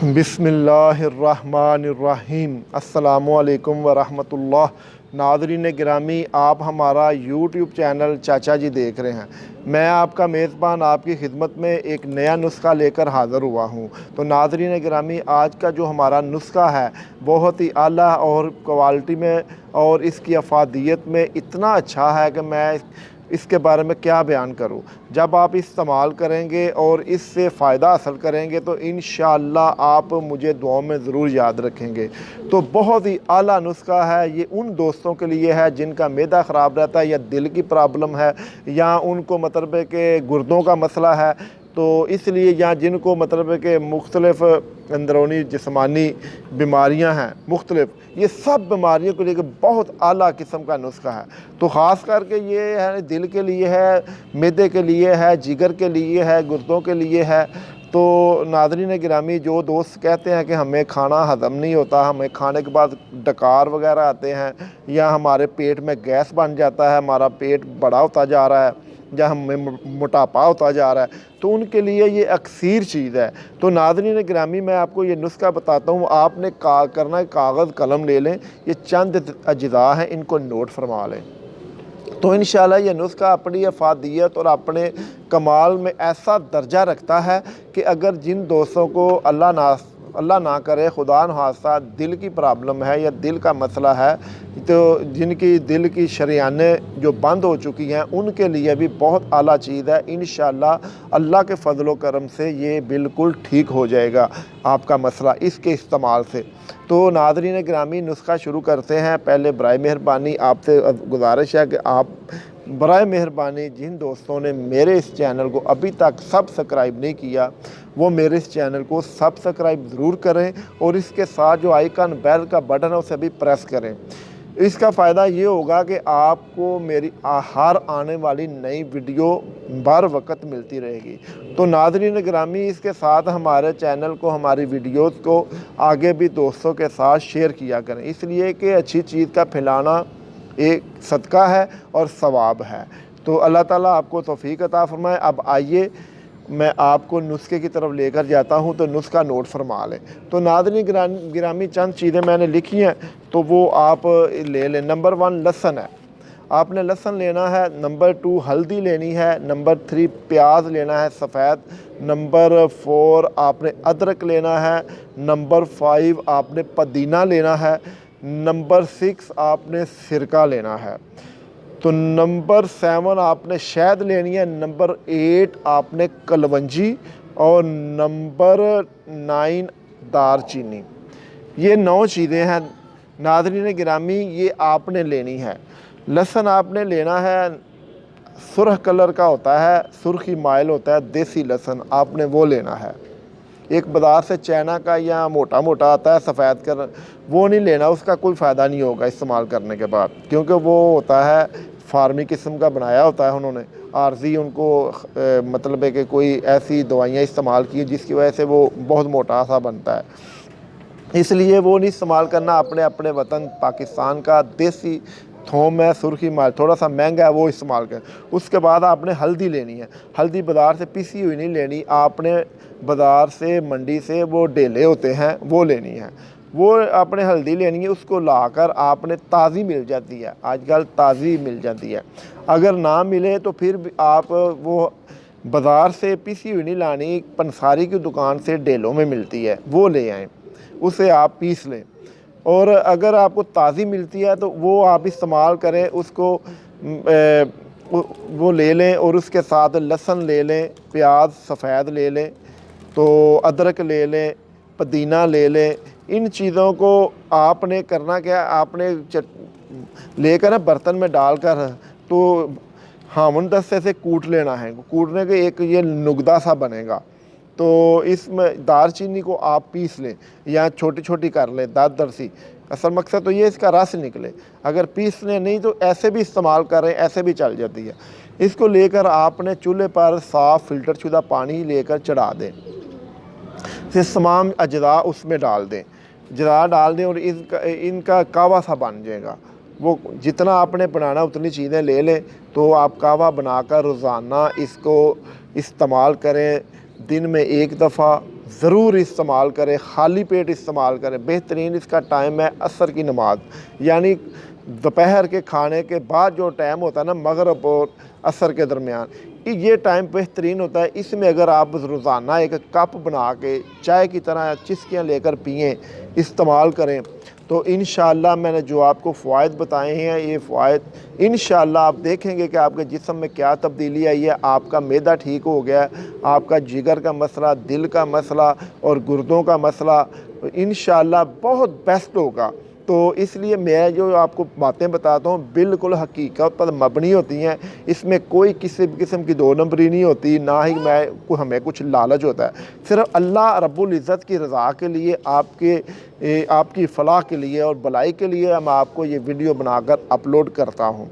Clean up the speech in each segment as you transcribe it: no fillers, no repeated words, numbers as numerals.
بسم اللہ الرحمن الرحیم۔ السلام علیکم ورحمۃ اللہ۔ ناظرین گرامی، آپ ہمارا یوٹیوب چینل چاچا جی دیکھ رہے ہیں۔ میں آپ کا میزبان آپ کی خدمت میں ایک نیا نسخہ لے کر حاضر ہوا ہوں۔ تو ناظرین گرامی، آج کا جو ہمارا نسخہ ہے بہت ہی اعلیٰ اور کوالٹی میں اور اس کی افادیت میں اتنا اچھا ہے کہ میں اس کے بارے میں کیا بیان کروں۔ جب آپ استعمال کریں گے اور اس سے فائدہ حاصل کریں گے تو انشاءاللہ آپ مجھے دعاؤں میں ضرور یاد رکھیں گے۔ تو بہت ہی اعلیٰ نسخہ ہے یہ، ان دوستوں کے لیے ہے جن کا معدہ خراب رہتا ہے یا دل کی پرابلم ہے یا ان کو مطلب ہے کہ گردوں کا مسئلہ ہے، تو اس لیے یا جن کو مطلب ہے کہ مختلف اندرونی جسمانی بیماریاں ہیں مختلف، یہ سب بیماریوں کے لیے بہت اعلیٰ قسم کا نسخہ ہے۔ تو خاص کر کے یہ ہے دل کے لیے ہے، معدے کے لیے ہے، جگر کے لیے ہے، گردوں کے لیے ہے۔ تو ناظرین گرامی، جو دوست کہتے ہیں کہ ہمیں کھانا ہضم نہیں ہوتا، ہمیں کھانے کے بعد ڈکار وغیرہ آتے ہیں یا ہمارے پیٹ میں گیس بن جاتا ہے، ہمارا پیٹ بڑا ہوتا جا رہا ہے یا ہمیں موٹاپا ہوتا جا رہا ہے، تو ان کے لیے یہ اکثیر چیز ہے۔ تو ناظرین گرامی، میں آپ کو یہ نسخہ بتاتا ہوں، آپ نے کرنا ہے کاغذ قلم لے لیں، یہ چند اجزاء ہیں، ان کو نوٹ فرما لیں۔ تو انشاءاللہ یہ نسخہ اپنی افادیت اور اپنے کمال میں ایسا درجہ رکھتا ہے کہ اگر جن دوستوں کو اللہ نہ کرے خدا نخواستہ دل کی پرابلم ہے یا دل کا مسئلہ ہے، تو جن کی دل کی شریانیں جو بند ہو چکی ہیں، ان کے لیے بھی بہت اعلیٰ چیز ہے۔ انشاءاللہ اللہ کے فضل و کرم سے یہ بالکل ٹھیک ہو جائے گا آپ کا مسئلہ اس کے استعمال سے۔ تو ناظرین گرامی، نسخہ شروع کرتے ہیں۔ پہلے برائے مہربانی آپ سے گزارش ہے کہ آپ برائے مہربانی جن دوستوں نے میرے اس چینل کو ابھی تک سبسکرائب نہیں کیا، وہ میرے اس چینل کو سبسکرائب ضرور کریں اور اس کے ساتھ جو آئیکن بیل کا بٹن ہے اسے بھی پریس کریں۔ اس کا فائدہ یہ ہوگا کہ آپ کو میری ہر آنے والی نئی ویڈیو بر وقت ملتی رہے گی۔ تو ناظرین گرامی، اس کے ساتھ ہمارے چینل کو، ہماری ویڈیوز کو آگے بھی دوستوں کے ساتھ شیئر کیا کریں، اس لیے کہ اچھی چیز کا پھیلانا ایک صدقہ ہے اور ثواب ہے۔ تو اللہ تعالیٰ آپ کو توفیق عطا فرمائے۔ اب آئیے میں آپ کو نسخے کی طرف لے کر جاتا ہوں، تو نسخہ نوٹ فرما لیں۔ تو ناظرین گرامی، چند چیزیں میں نے لکھی ہیں تو وہ آپ لے لیں۔ نمبر 1 لہسن ہے، آپ نے لہسن لینا ہے۔ نمبر 2 ہلدی لینی ہے۔ نمبر 3 پیاز لینا ہے سفید۔ نمبر 4 آپ نے ادرک لینا ہے۔ نمبر 5 آپ نے پودینہ لینا ہے۔ نمبر 6 آپ نے سرکہ لینا ہے۔ تو نمبر 7 آپ نے شہد لینی ہے۔ نمبر 8 آپ نے کلونجی اور نمبر 9 دار چینی۔ یہ 9 چیزیں ہیں ناظرین گرامی، یہ آپ نے لینی ہے۔ لہسن آپ نے لینا ہے، سرخ کلر کا ہوتا ہے، سرخی مائل ہوتا ہے دیسی لہسن، آپ نے وہ لینا ہے۔ ایک بازار سے چائنا کا یا موٹا موٹا آتا ہے سفید کلر، وہ نہیں لینا، اس کا کوئی فائدہ نہیں ہوگا استعمال کرنے کے بعد، کیونکہ وہ ہوتا ہے فارمی قسم کا بنایا ہوتا ہے انہوں نے، عارضی ان کو مطلب ہے کہ کوئی ایسی دوائیاں استعمال کی جس کی وجہ سے وہ بہت موٹا سا بنتا ہے، اس لیے وہ نہیں استعمال کرنا۔ اپنے وطن پاکستان کا دیسی تھوم ہے، سرخی مائل، تھوڑا سا مہنگا ہے، وہ استعمال کریں۔ اس کے بعد آپ نے ہلدی لینی ہے۔ ہلدی بازار سے پیسی ہوئی نہیں لینی، آپ نے بازار سے منڈی سے وہ ڈیلے ہوتے ہیں وہ لینی ہے، وہ آپ نے ہلدی لینی ہے۔ اس کو لا کر آپ نے تازی مل جاتی ہے، آج کل تازی مل جاتی ہے، اگر نہ ملے تو پھر بھی آپ وہ بازار سے پیسی ہوئی نہیں لانی، پنساری کی دکان سے ڈیلوں میں ملتی ہے، وہ لے آئیں، اسے آپ پیس لیں۔ اور اگر آپ کو تازی ملتی ہے تو وہ آپ استعمال کریں، اس کو وہ لے لیں اور اس کے ساتھ لہسن لے لیں، پیاز سفید لے لیں، تو ادرک لے لیں، پودینہ لے لیں۔ ان چیزوں کو آپ نے کرنا کیا، آپ نے لے کر برتن میں ڈال کر تو ہامن دستے سے کوٹ لینا ہے، کوٹنے کے ایک یہ نگدا سا بنے گا، تو اس میں دار چینی کو آپ پیس لیں یا چھوٹی چھوٹی کر لیں درسی، اصل مقصد تو یہ اس کا رس نکلے، اگر پیس لیں نہیں تو ایسے بھی استعمال کریں، ایسے بھی چل جاتی ہے۔ اس کو لے کر آپ نے چولہے پر صاف فلٹر شدہ پانی لے کر چڑھا دیں، پھر تمام اجزاء اس میں ڈال دیں، ڈال دیں اور ان کا کعوہ سا بن جائے گا۔ وہ جتنا آپ نے بنانا اتنی چیزیں لے لیں، تو آپ کعوہ بنا کر روزانہ اس کو استعمال کریں، دن میں 1 دفعہ ضرور استعمال کریں، خالی پیٹ استعمال کریں۔ بہترین اس کا ٹائم ہے عصر کی نماز، یعنی دوپہر کے کھانے کے بعد جو ٹائم ہوتا ہے نا، مغرب اور عصر کے درمیان، یہ ٹائم بہترین ہوتا ہے۔ اس میں اگر آپ روزانہ ایک کپ بنا کے چائے کی طرح چسکیاں لے کر پئیں، استعمال کریں، تو انشاءاللہ میں نے جو آپ کو فوائد بتائے ہیں، یہ فوائد انشاءاللہ آپ دیکھیں گے کہ آپ کے جسم میں کیا تبدیلی آئی ہے۔ آپ کا معدہ ٹھیک ہو گیا ہے، آپ کا جگر کا مسئلہ، دل کا مسئلہ اور گردوں کا مسئلہ انشاءاللہ بہت بیسٹ ہوگا۔ تو اس لیے میں جو آپ کو باتیں بتاتا ہوں بالکل حقیقت پر مبنی ہوتی ہیں، اس میں کوئی کسی قسم کی دو نمبری نہیں ہوتی، نہ ہی ہمیں کچھ لالچ ہوتا ہے۔ صرف اللہ رب العزت کی رضا کے لیے، آپ کی فلاح کے لیے اور بلائی کے لیے میں آپ کو یہ ویڈیو بنا کر اپلوڈ کرتا ہوں۔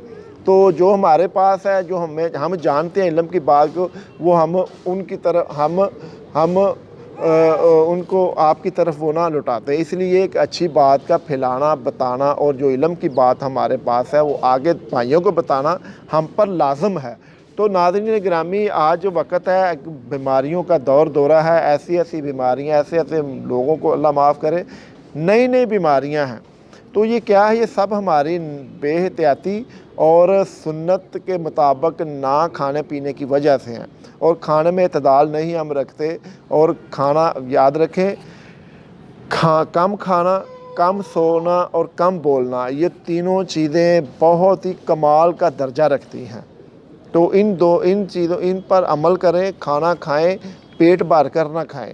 تو جو ہمارے پاس ہے، جو ہم جانتے ہیں علم کی بات کو، وہ ہم ان کی طرف ان کو آپ کی طرف وہ نہ لٹاتے، اس لیے ایک اچھی بات کا پھیلانا، بتانا، اور جو علم کی بات ہمارے پاس ہے وہ آگے بھائیوں کو بتانا ہم پر لازم ہے۔ تو ناظرین گرامی، آج وقت ہے، بیماریوں کا دورہ ہے، ایسی بیماریاں، ایسے لوگوں کو اللہ معاف کرے، نئی بیماریاں ہیں۔ تو یہ کیا ہے؟ یہ سب ہماری بے احتیاطی اور سنت کے مطابق نہ کھانے پینے کی وجہ سے ہیں، اور کھانے میں اعتدال نہیں ہم رکھتے۔ اور کھانا یاد رکھیں، کم کھانا، کم سونا اور کم بولنا، یہ تینوں چیزیں بہت ہی کمال کا درجہ رکھتی ہیں۔ تو ان پر عمل کریں، کھانا کھائیں، پیٹ بھر کر نہ کھائیں۔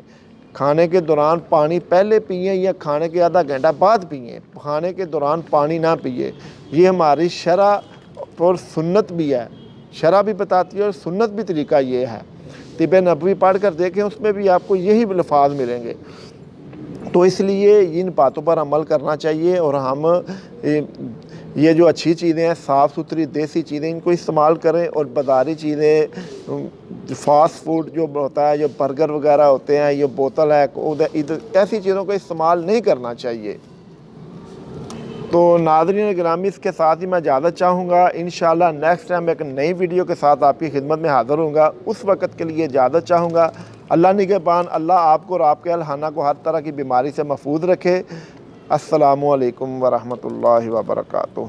کھانے کے دوران پانی پہلے پئیں یا کھانے کے آدھا گھنٹہ بعد پئیں، کھانے کے دوران پانی نہ پئیں۔ یہ ہماری شرع اور سنت بھی ہے، شرع بھی بتاتی ہے اور سنت بھی طریقہ یہ ہے۔ طب نبوی پڑھ کر دیکھیں، اس میں بھی آپ کو یہی الفاظ ملیں گے۔ تو اس لیے ان باتوں پر عمل کرنا چاہیے، اور ہم یہ جو اچھی چیزیں ہیں، صاف ستھری دیسی چیزیں، ان کو استعمال کریں، اور بازاری چیزیں، فاسٹ فوڈ جو ہوتا ہے، جو برگر وغیرہ ہوتے ہیں، یہ بوتل ہے، ایسی چیزوں کا استعمال نہیں کرنا چاہیے۔ تو ناظرین گرامی، اس کے ساتھ ہی میں اجازت چاہوں گا۔ انشاءاللہ نیکسٹ ٹائم ایک نئی ویڈیو کے ساتھ آپ کی خدمت میں حاضر ہوں گا۔ اس وقت کے لیے اجازت چاہوں گا۔ اللہ نگہبان، اللہ آپ کو اور آپ کے اہل کو ہر طرح کی بیماری سے محفوظ رکھے۔ السلام علیکم ورحمۃ اللہ وبرکاتہ۔